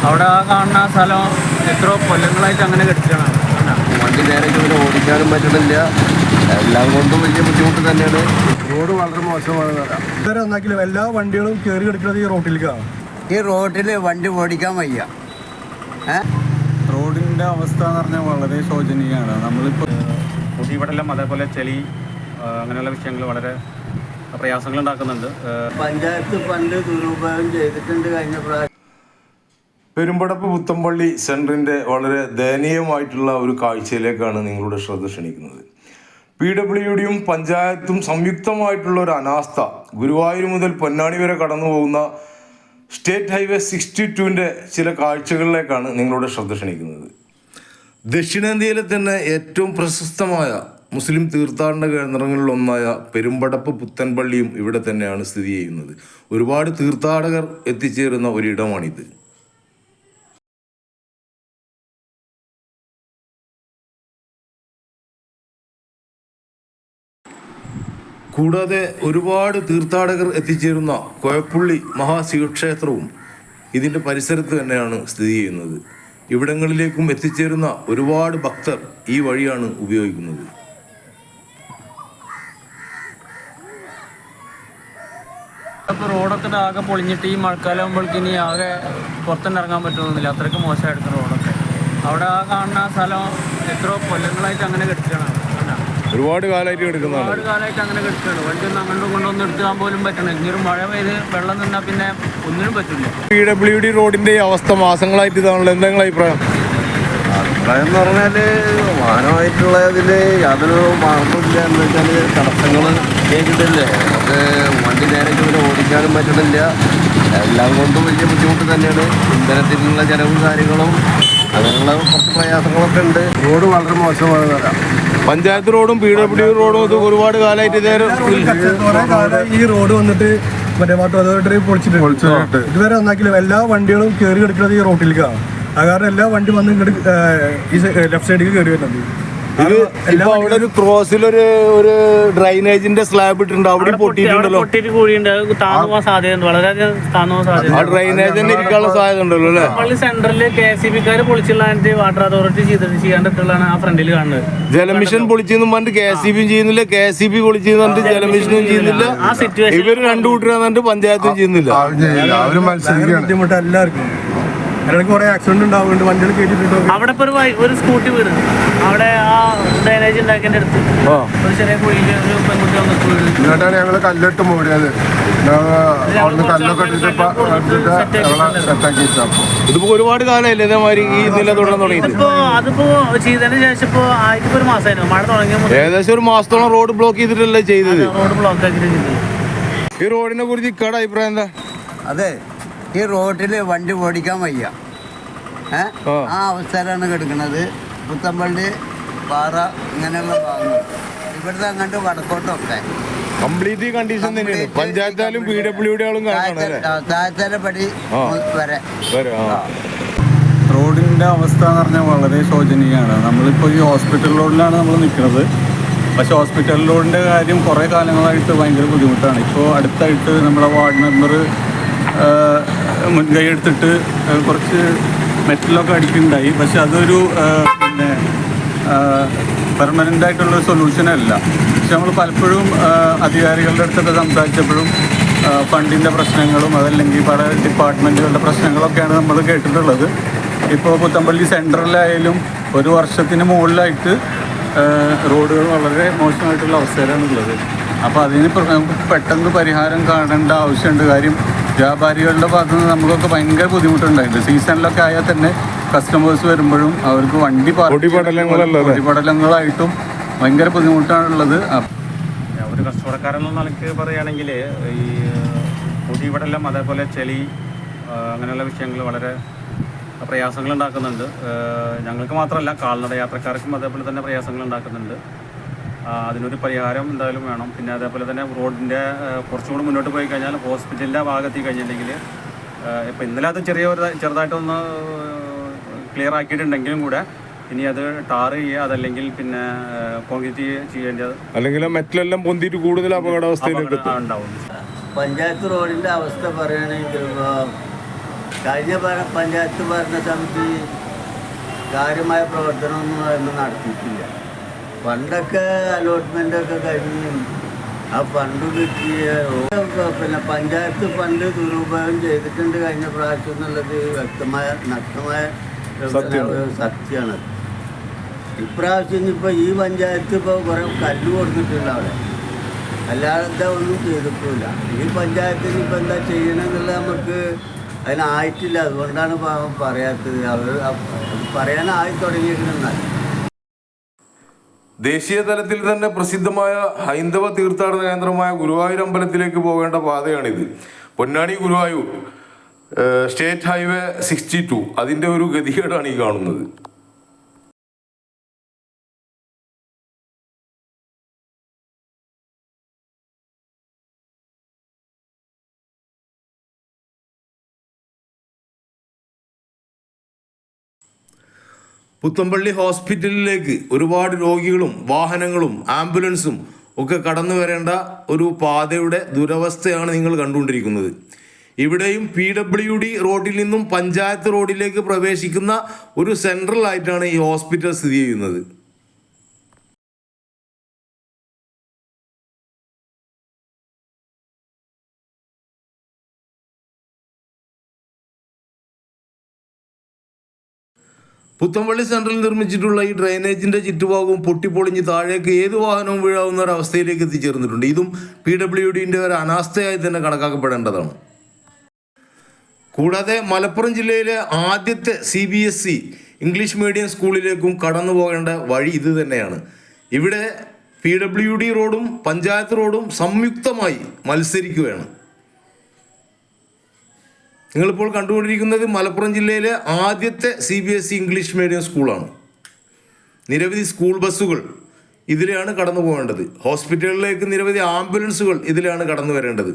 അവിടെ ആ കാണുന്ന സ്ഥലം എത്രയോ കൊല്ലങ്ങളായിട്ട് അങ്ങനെ കിടക്കുകയാണ്. വണ്ടി നേരെ ഇങ്ങനെ ഓടിക്കാനും പറ്റണില്ല. എല്ലാം കൊണ്ടും വലിയ ബുദ്ധിമുട്ട് തന്നെയാണ്. റോഡ് വളരെ മോശമാണ്. ഇതുവരെ ഒന്നാക്കില്ല, എല്ലാ വണ്ടികളും കയറി കിടക്കുന്നത് ഈ റോട്ടിലേക്കാണ്. ഈ റോഡിൽ വണ്ടി ഓടിക്കാൻ വയ്യ. റോഡിൻ്റെ അവസ്ഥ എന്ന് പറഞ്ഞാൽ വളരെ ശോചനീയമാണ്. നമ്മളിപ്പോൾ കുടിവെള്ളം അതേപോലെ ചെളി അങ്ങനെയുള്ള വിഷയങ്ങൾ വളരെ പ്രയാസങ്ങൾ ഉണ്ടാക്കുന്നുണ്ട്. പഞ്ചായത്ത് ഫണ്ട് ദുരുപയോഗം ചെയ്തിട്ടുണ്ട് കഴിഞ്ഞ പ്രാവശ്യം. പെരുമ്പടപ്പ് പുത്തമ്പള്ളി സെൻറ്ററിൻ്റെ വളരെ ദയനീയമായിട്ടുള്ള ഒരു കാഴ്ചയിലേക്കാണ് നിങ്ങളുടെ ശ്രദ്ധ ക്ഷണിക്കുന്നത്. PWDയും പഞ്ചായത്തും സംയുക്തമായിട്ടുള്ള ഒരു അനാസ്ഥ. ഗുരുവായൂർ മുതൽ പൊന്നാനി വരെ കടന്നു പോകുന്ന സ്റ്റേറ്റ് ഹൈവേ 62-ൻ്റെ ചില കാഴ്ചകളിലേക്കാണ് നിങ്ങളുടെ ശ്രദ്ധ ക്ഷണിക്കുന്നത്. ദക്ഷിണേന്ത്യയിലെ തന്നെ ഏറ്റവും പ്രശസ്തമായ മുസ്ലിം തീർത്ഥാടന കേന്ദ്രങ്ങളിലൊന്നായ പെരുമ്പടപ്പ് പുത്തൻപള്ളിയും ഇവിടെ തന്നെയാണ് സ്ഥിതി ചെയ്യുന്നത്. ഒരുപാട് തീർത്ഥാടകർ എത്തിച്ചേരുന്ന ഒരിടമാണിത്. കൂടാതെ ഒരുപാട് തീർത്ഥാടകർ എത്തിച്ചേരുന്ന കോയപ്പുള്ളി മഹാശിവക്ഷേത്രവും ഇതിൻ്റെ പരിസരത്ത് തന്നെയാണ് സ്ഥിതി ചെയ്യുന്നത്. ഇവിടങ്ങളിലേക്കും എത്തിച്ചേരുന്ന ഒരുപാട് ഭക്തർ ഈ വഴിയാണ് ഉപയോഗിക്കുന്നത്. അപ്പോൾ റോഡൊക്കെ ആകെ പൊളിഞ്ഞിട്ട് ഈ മഴക്കാലം ആകുമ്പോഴേക്ക് ഇനി ആകെ പുറത്തുനിന്ന് ഇറങ്ങാൻ പറ്റുന്നില്ല. അത്രയ്ക്ക് മോശമായിട്ട് റോഡൊക്കെ. അവിടെ ആ കാണുന്ന സ്ഥലം എത്രയോ കൊല്ലങ്ങളായിട്ട് അങ്ങനെ കിടക്കുകയാണ്. ഒരുപാട് കാലമായിട്ട് കിടക്കുന്നതാണ്. ഒരുപാട് കാലമായിട്ട് അങ്ങനെ കിടക്കുകയാണ്. വണ്ടി ഒന്ന് അങ്ങോട്ടും കൊണ്ടൊന്നും എടുക്കാൻ പോലും പറ്റണം. ഇനിയൊരു മഴ പെയ്ത് വെള്ളം നിന്നാൽ പിന്നെ ഒന്നിനും പറ്റില്ല. PWD റോഡിൻ്റെ അവസ്ഥ മാസങ്ങളായിട്ട് ഇതാണല്ലോ. എന്തെങ്കിലും അഭിപ്രായം? അഭിപ്രായം എന്ന് പറഞ്ഞാൽ വാഹനമായിട്ടുള്ളതിൽ യാതൊരു മാർഗമില്ല. എന്ന് വെച്ചാൽ തടസ്സങ്ങൾ കേട്ടിട്ടില്ലേ. നമുക്ക് വണ്ടി നേരെ ഇങ്ങനെ ഓടിക്കാനും പറ്റണില്ല. എല്ലാം കൊണ്ടും വലിയ ബുദ്ധിമുട്ട് തന്നെയാണ്. ഇന്ധനത്തിനുള്ള ചിലവും കാര്യങ്ങളും അങ്ങനെയുള്ള കുറച്ച് പ്രയാസങ്ങളൊക്കെ ഉണ്ട്. റോഡ് വളരെ മോശമാണ്. പഞ്ചായത്ത് റോഡും PWD റോഡും ഇത് ഒരുപാട് കാലമായിട്ട് ഈ റോഡ് വന്നിട്ട് മറ്റേ വാട്ടർ അതോറിറ്റി പൊളിച്ചിട്ട് ഇതുവരെ ഒന്നാക്കില്ല, എല്ലാ വണ്ടികളും കയറി കിടക്കുന്നത് ഈ റോട്ടിലേക്കാണ്. ആ കാരണം എല്ലാ വണ്ടി വന്ന് ഇങ്ങോട്ട് ഈ ലെഫ്റ്റ് സൈഡിലേക്ക് കയറി വരുന്നുണ്ട്. അവിടെ ഒരു ക്രോസിലൊരു ഡ്രൈനേജിന്റെ സ്ലാബ് ഇട്ടുണ്ട്. അവിടെ പൊട്ടിയിട്ടുണ്ടല്ലോ. ആ ഡ്രൈനേജ് തന്നെ ഇരിക്കാനുള്ള സാധ്യത ഉണ്ടല്ലോ അല്ലേ? പള്ളി സെന്ററിൽ KSEBക്കാര് പൊളിച്ചുള്ള വാട്ടർ അതോറിറ്റി ചെയ്യാണ്ടിട്ടുള്ളതാണ് ആ ഫ്രണ്ടിൽ കാണുന്നത്. ജലമിഷൻ പൊളിച്ചെന്നും പറഞ്ഞിട്ട് KSEB ചെയ്യുന്നില്ല, KSEB പൊളിച്ചെന്ന് പറഞ്ഞിട്ട് ജലമിഷനും ചെയ്യുന്നില്ല. ഇവര് രണ്ടു കൂട്ടരാന്നിട്ട് പഞ്ചായത്തും ചെയ്യുന്നില്ല. ബുദ്ധിമുട്ട് എല്ലാവർക്കും. അതിനിടയ്ക്ക് കുറെ ആക്സിഡന്റ് ഉണ്ടാവുന്നുണ്ട്. വണ്ടികൾ കേട്ടിട്ട് അവിടെ ഒരു സ്കൂട്ടി വീണ് അവിടെ ആ ഡ്രൈനേജ് ഉണ്ടാക്കിയതിന്റെ അടുത്ത് ഒരു ചെറിയ കുഴിയിൽ ഒരു പെൺകുട്ടി വന്നിട്ട് വീണ്. എന്നിട്ടാണ് ഞങ്ങള് കല്ലിട്ട് മൂടിയത്. ഇതിപ്പോ ഒരുപാട് കാലമല്ലേ ഇതേമാതിരി ഈ നില തുടരാൻ തുടങ്ങിയിട്ട്? അതിപ്പോ ചെയ്തതിന് ശേഷം ഇപ്പൊ ആയിരത്തി ഒരു മാസമായിരുന്നു മഴ തുടങ്ങിയ. ഏകദേശം ഒരു മാസത്തോളം റോഡ് ബ്ലോക്ക് ചെയ്തിട്ടല്ലേ ചെയ്തത്? റോഡ് ബ്ലോക്ക് ആക്കിയിട്ട് ചെയ്തത്. ഈ റോഡിനെ കുറിച്ച് ഇക്കടെ അഭിപ്രായം എന്താ? അതെ, ഈ റോഡിൽ വണ്ടി ഓടിക്കാൻ വയ്യ. ആ അവസ്ഥയിലാണ് കിടക്കുന്നത്. പുത്തമ്പള്ളി പാറ ഇങ്ങനെയുള്ള ഭാഗങ്ങൾ ഇവിടുത്തെ അങ്ങോട്ട് വടക്കോട്ടൊക്കെ കംപ്ലീറ്റ് കണ്ടീഷൻ തന്നെയാണ്. പഞ്ചായത്താലും PWD ആളും താഴത്തെ പടി വരെ. റോഡിൻ്റെ അവസ്ഥ എന്ന് പറഞ്ഞാൽ വളരെ ശോചനീയമാണ്. നമ്മളിപ്പോൾ ഈ ഹോസ്പിറ്റൽ റോഡിലാണ് നമ്മൾ നിൽക്കുന്നത്. പക്ഷേ ഹോസ്പിറ്റൽ റോഡിൻ്റെ കാര്യം കുറേ കാലങ്ങളായിട്ട് ഭയങ്കര ബുദ്ധിമുട്ടാണ്. ഇപ്പോൾ അടുത്തായിട്ട് നമ്മുടെ വാർഡ് മെമ്പർ മുൻകൈ എടുത്തിട്ട് കുറച്ച് മെറ്റലൊക്കെ അടിക്കുന്നുണ്ടായി. പക്ഷെ അതൊരു പിന്നെ പെർമനൻ്റ് ആയിട്ടുള്ള സൊല്യൂഷൻ അല്ല. പക്ഷെ നമ്മൾ പലപ്പോഴും അധികാരികളുടെ അടുത്തൊക്കെ സംസാരിച്ചപ്പോഴും ഫണ്ടിൻ്റെ പ്രശ്നങ്ങളും അതല്ലെങ്കിൽ പല ഡിപ്പാർട്ട്മെൻറ്റുകളുടെ പ്രശ്നങ്ങളൊക്കെയാണ് നമ്മൾ കേട്ടിട്ടുള്ളത്. ഇപ്പോൾ പുത്തമ്പള്ളി സെൻട്രലായാലും ഒരു വർഷത്തിന് മുകളിലായിട്ട് റോഡുകൾ വളരെ മോശമായിട്ടുള്ള അവസ്ഥയിലാണുള്ളത്. അപ്പോൾ അതിന് നമുക്ക് പെട്ടെന്ന് പരിഹാരം കാണേണ്ട ആവശ്യമുണ്ട്. കാര്യം വ്യാപാരികളുടെ ഭാഗത്ത് നിന്ന് നമുക്കൊക്കെ ഭയങ്കര ബുദ്ധിമുട്ടുണ്ടായിട്ടുണ്ട്. സീസണിലൊക്കെ ആയാൽ തന്നെ കസ്റ്റമേഴ്സ് വരുമ്പോഴും അവർക്ക് വണ്ടി പൊടിപടലങ്ങളായിട്ടും ഭയങ്കര ബുദ്ധിമുട്ടാണുള്ളത്. ഒരു കച്ചവടക്കാരെന്ന നിലയ്ക്ക് പറയുകയാണെങ്കിൽ ഈ കുടിവെള്ളം അതേപോലെ ചെളി അങ്ങനെയുള്ള വിഷയങ്ങൾ വളരെ പ്രയാസങ്ങൾ ഉണ്ടാക്കുന്നുണ്ട്. ഞങ്ങൾക്ക് മാത്രമല്ല കാൽനട യാത്രക്കാർക്കും അതേപോലെ തന്നെ പ്രയാസങ്ങൾ ഉണ്ടാക്കുന്നുണ്ട്. അതിനൊരു പരിഹാരം എന്തായാലും വേണം. പിന്നെ അതേപോലെ തന്നെ റോഡിൻ്റെ കുറച്ചും കൂടി മുന്നോട്ട് പോയി കഴിഞ്ഞാൽ ഹോസ്പിറ്റലിൻ്റെ ഭാഗത്ത് കഴിഞ്ഞിട്ടുണ്ടെങ്കിൽ ഇപ്പോൾ ഇന്നലെ അത് ചെറുതായിട്ടൊന്ന് ക്ലിയർ ആക്കിയിട്ടുണ്ടെങ്കിലും കൂടെ ഇനി അത് ടാർ ചെയ്യുക അതല്ലെങ്കിൽ പിന്നെ കോൺക്രീറ്റ് ചെയ്യേണ്ടത് അല്ലെങ്കിൽ മെറ്റലെല്ലാം പൊന്തിയിട്ട് കൂടുതൽ അപകടാവസ്ഥയിലേക്ക് ഉണ്ടാവും. പഞ്ചായത്ത് റോഡിൻ്റെ അവസ്ഥ പറയുകയാണെങ്കിൽ കഴിഞ്ഞ പഞ്ചായത്ത് ഭരണസമിതി കാര്യമായ പ്രവർത്തനമൊന്നും നടത്തിയിട്ടില്ല. ഫണ്ടൊക്കെ അലോട്ട്മെൻ്റൊക്കെ കഴിഞ്ഞ് ആ ഫണ്ട് കിട്ടിയ പിന്നെ പഞ്ചായത്ത് ഫണ്ട് ദുരുപയോഗം ചെയ്തിട്ടുണ്ട് കഴിഞ്ഞ പ്രാവശ്യം എന്നുള്ളത് വ്യക്തമായ നഗ്നമായ സത്യമാണ്. ഇപ്രാവശ്യം ഇപ്പോൾ ഈ പഞ്ചായത്ത് ഇപ്പോൾ കുറേ കല്ല് കൊടുത്തിട്ടുണ്ട് അവിടെ, അല്ലാതെ ഒന്നും ചെയ്തിട്ടില്ല. ഈ പഞ്ചായത്തിന് ഇപ്പോൾ എന്താ ചെയ്യണമെന്നുള്ളത് നമുക്ക് അതിനായിട്ടില്ല. അതുകൊണ്ടാണ് പറയാത്തത്. അവർ പറയാനായി തുടങ്ങിയിരുന്നാൽ ദേശീയ തലത്തിൽ തന്നെ പ്രസിദ്ധമായ ഹൈന്ദവ തീർത്ഥാടന കേന്ദ്രമായ ഗുരുവായൂർ അമ്പലത്തിലേക്ക് പോകേണ്ട പാതയാണിത്. പൊന്നാനി ഗുരുവായൂർ സ്റ്റേറ്റ് ഹൈവേ 62 അതിൻ്റെ ഒരു ഗതികേടാണ് ഈ കാണുന്നത്. പുത്തമ്പള്ളി ഹോസ്പിറ്റലിലേക്ക് ഒരുപാട് രോഗികളും വാഹനങ്ങളും ആംബുലൻസും ഒക്കെ കടന്നു വരേണ്ട ഒരു പാതയുടെ ദുരവസ്ഥയാണ് നിങ്ങൾ കണ്ടുകൊണ്ടിരിക്കുന്നത്. ഇവിടെയും PWD റോഡിൽ നിന്നും പഞ്ചായത്ത് റോഡിലേക്ക് പ്രവേശിക്കുന്ന ഒരു സെൻട്രൽ ആയിട്ടാണ് ഈ ഹോസ്പിറ്റൽ സ്ഥിതി ചെയ്യുന്നത്. പുത്തമ്പള്ളി സെൻട്രലിൽ നിർമ്മിച്ചിട്ടുള്ള ഈ ഡ്രെയിനേജിൻ്റെ ചുറ്റുഭാഗവും പൊട്ടിപ്പൊളിഞ്ഞ് താഴേക്ക് ഏത് വാഹനവും വീഴാവുന്ന ഒരു അവസ്ഥയിലേക്ക് എത്തിച്ചേർന്നിട്ടുണ്ട്. ഇതും PWDൻ്റെ ഒരു അനാസ്ഥയായി തന്നെ കണക്കാക്കപ്പെടേണ്ടതാണ്. കൂടാതെ മലപ്പുറം ജില്ലയിലെ ആദ്യത്തെ CBSE ഇംഗ്ലീഷ് മീഡിയം സ്കൂളിലേക്കും കടന്നു പോകേണ്ട വഴി ഇത് തന്നെയാണ്. ഇവിടെ PWD റോഡും പഞ്ചായത്ത് റോഡും സംയുക്തമായി മത്സരിക്കുകയാണ്. നിങ്ങളിപ്പോൾ കണ്ടുകൊണ്ടിരിക്കുന്നത് മലപ്പുറം ജില്ലയിലെ ആദ്യത്തെ CBSE ഇംഗ്ലീഷ് മീഡിയം സ്കൂളാണ്. നിരവധി സ്കൂൾ ബസ്സുകൾ ഇതിലെയാണ് കടന്നു പോകേണ്ടത്. ഹോസ്പിറ്റലിലേക്ക് നിരവധി ആംബുലൻസുകൾ ഇതിലാണ് കടന്നു വരേണ്ടത്.